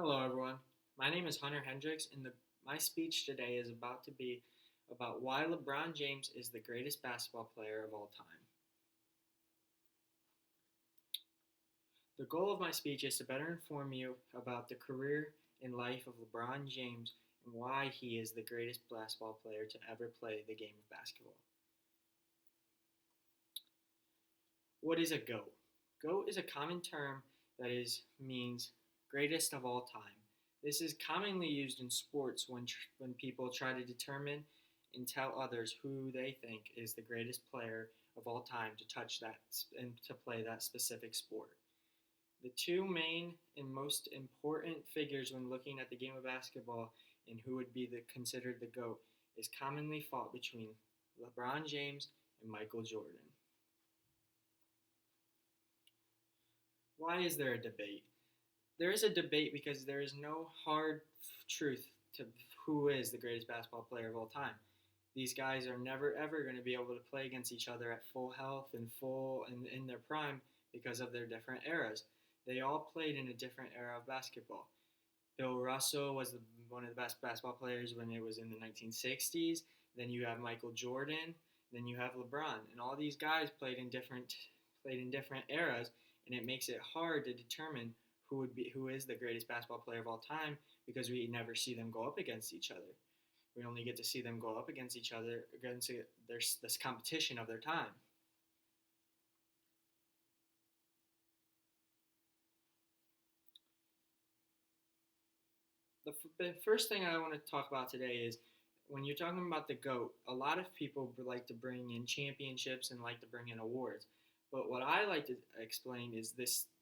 Hello, everyone. My name is Hunter Hendricks, and my speech today is about to be about why LeBron James is the greatest basketball player of all time. The goal of my speech is to better inform you about the career and life of LeBron James and why he is the greatest basketball player to ever play the game of basketball. What is a GOAT? GOAT is a common term that means greatest of all time. This is commonly used in sports when people try to determine and tell others who they think is the greatest player of all time to touch that and to play that specific sport. The two main and most important figures when looking at the game of basketball and who would be considered the GOAT is commonly fought between LeBron James and Michael Jordan. Why is there a debate? There is a debate because there is no hard truth to who is the greatest basketball player of all time. These guys are never ever going to be able to play against each other at full health and full and in their prime because of their different eras. They all played in a different era of basketball. Bill Russell was one of the best basketball players when it was in the 1960s. Then you have Michael Jordan. Then you have LeBron, and all these guys played in different eras, and it makes it hard to determine who is the greatest basketball player of all time because we never see them go up against each other. We only get to see them go up against each other against this competition of their time. The first thing I want to talk about today is when you're talking about the GOAT, a lot of people like to bring in championships and like to bring in awards. But what I like to explain is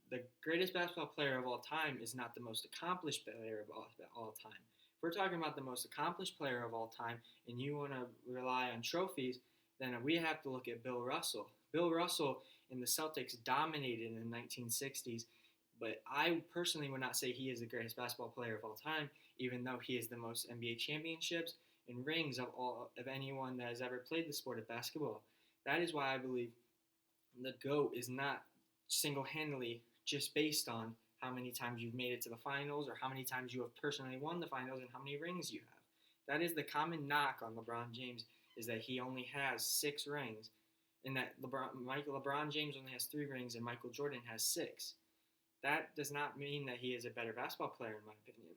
the greatest basketball player of all time is not the most accomplished player of all time. If we're talking about the most accomplished player of all time and you want to rely on trophies, then we have to look at Bill Russell. Bill Russell and the Celtics dominated in the 1960s, but I personally would not say he is the greatest basketball player of all time, even though he is the most NBA championships and rings of anyone that has ever played the sport of basketball. That is why I believe the GOAT is not single-handedly just based on how many times you've made it to the finals or how many times you have personally won the finals and how many rings you have. That is the common knock on LeBron James, is that he only has 6 rings, and that LeBron James only has 3 rings and Michael Jordan has 6. That does not mean that he is a better basketball player, in my opinion.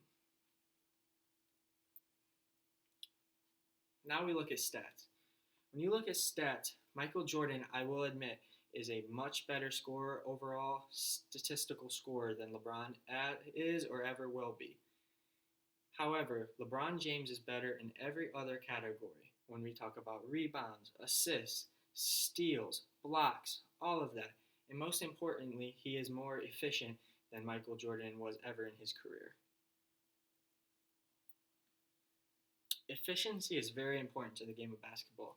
Now we look at stats. When you look at stats, Michael Jordan, I will admit, is a much better scorer overall, statistical scorer than LeBron is or ever will be. However, LeBron James is better in every other category when we talk about rebounds, assists, steals, blocks, all of that. And most importantly, he is more efficient than Michael Jordan was ever in his career. Efficiency is very important to the game of basketball.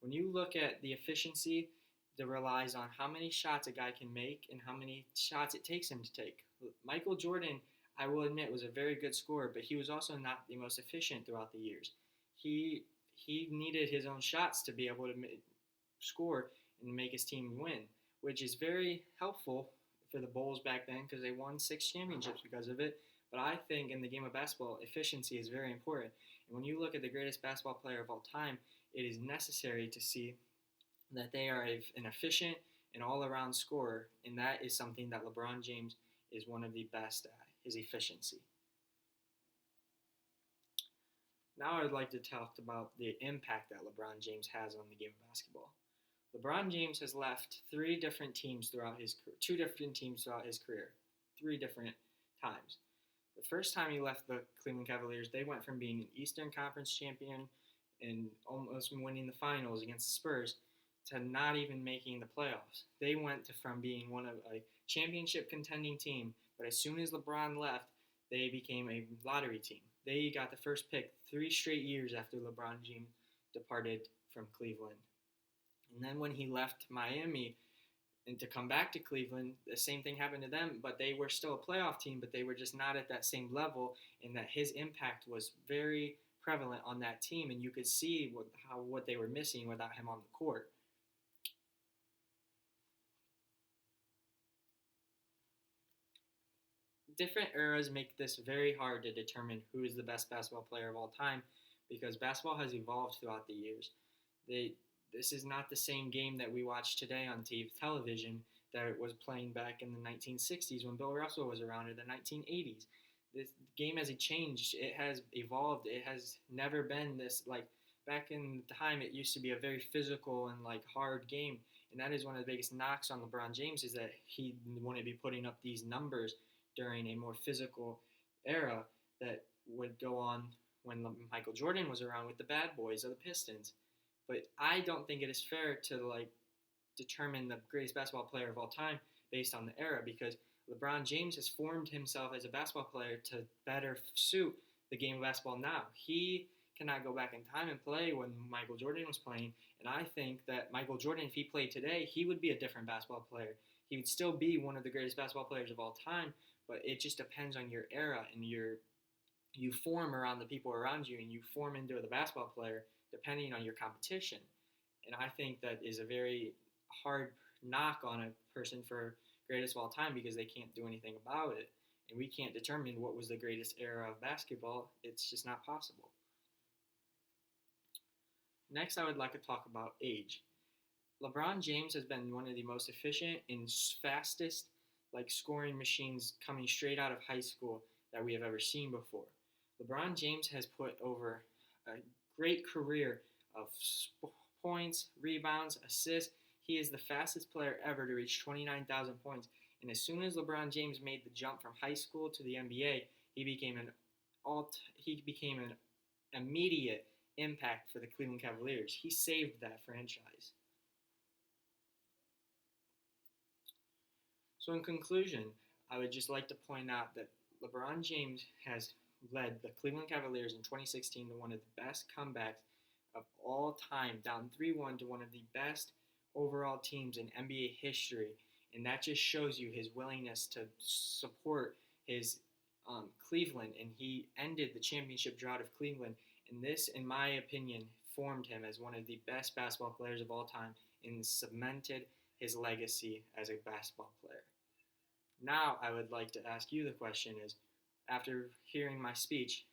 When you look at the efficiency, that relies on how many shots a guy can make and how many shots it takes him to take. Michael Jordan, I will admit, was a very good scorer, but he was also not the most efficient throughout the years. He needed his own shots to be able to score and make his team win, which is very helpful for the Bulls back then because they won 6 championships because of it. But I think in the game of basketball, efficiency is very important. And when you look at the greatest basketball player of all time, it is necessary to see that they are an efficient and all-around scorer, and that is something that LeBron James is one of the best at, his efficiency. Now I'd like to talk about the impact that LeBron James has on the game of basketball. LeBron James has left 2 different teams throughout his career, 3 different times. The first time he left the Cleveland Cavaliers, they went from being an Eastern Conference champion and almost winning the finals against the Spurs to not even making the playoffs. They went from being one of a championship contending team, but as soon as LeBron left, they became a lottery team. They got the first pick 3 straight years after LeBron James departed from Cleveland. And then when he left Miami and to come back to Cleveland, the same thing happened to them, but they were still a playoff team, but they were just not at that same level, and that his impact was very prevalent on that team, and you could see what they were missing without him on the court. different eras make this very hard to determine who is the best basketball player of all time because basketball has evolved throughout the years. They This is not the same game that we watch today on TV television that it was playing back in the 1960s when Bill Russell was around, or the 1980s. This game has changed. It has evolved. It has never been this like back in the time. It used to be a very physical and like hard game, and that is one of the biggest knocks on LeBron James is that he wouldn't be putting up these numbers during a more physical era that would go on when Michael Jordan was around with the Bad Boys of the Pistons. But I don't think it is fair to like determine the greatest basketball player of all time based on the era because LeBron James has formed himself as a basketball player to better suit the game of basketball now. He cannot go back in time and play when Michael Jordan was playing. And I think that Michael Jordan, if he played today, he would be a different basketball player. He would still be one of the greatest basketball players of all time, but it just depends on your era and you form around the people around you and you form into the basketball player depending on your competition. And I think that is a very hard knock on a person for greatest of all time because they can't do anything about it. And we can't determine what was the greatest era of basketball. It's just not possible. Next, I would like to talk about age. LeBron James has been one of the most efficient and fastest scoring machines coming straight out of high school that we have ever seen before. LeBron James has put over a great career of points, rebounds, assists. He is the fastest player ever to reach 29,000 points. And as soon as LeBron James made the jump from high school to the NBA, he became an immediate impact for the Cleveland Cavaliers. He saved that franchise. So in conclusion, I would just like to point out that LeBron James has led the Cleveland Cavaliers in 2016 to one of the best comebacks of all time, down 3-1 to one of the best overall teams in NBA history. And that just shows you his willingness to support his Cleveland. And he ended the championship drought of Cleveland. And this, in my opinion, formed him as one of the best basketball players of all time and cemented his legacy as a basketball player. Now I would like to ask you the question is, after hearing my speech,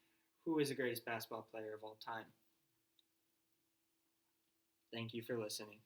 who is the greatest basketball player of all time? Thank you for listening.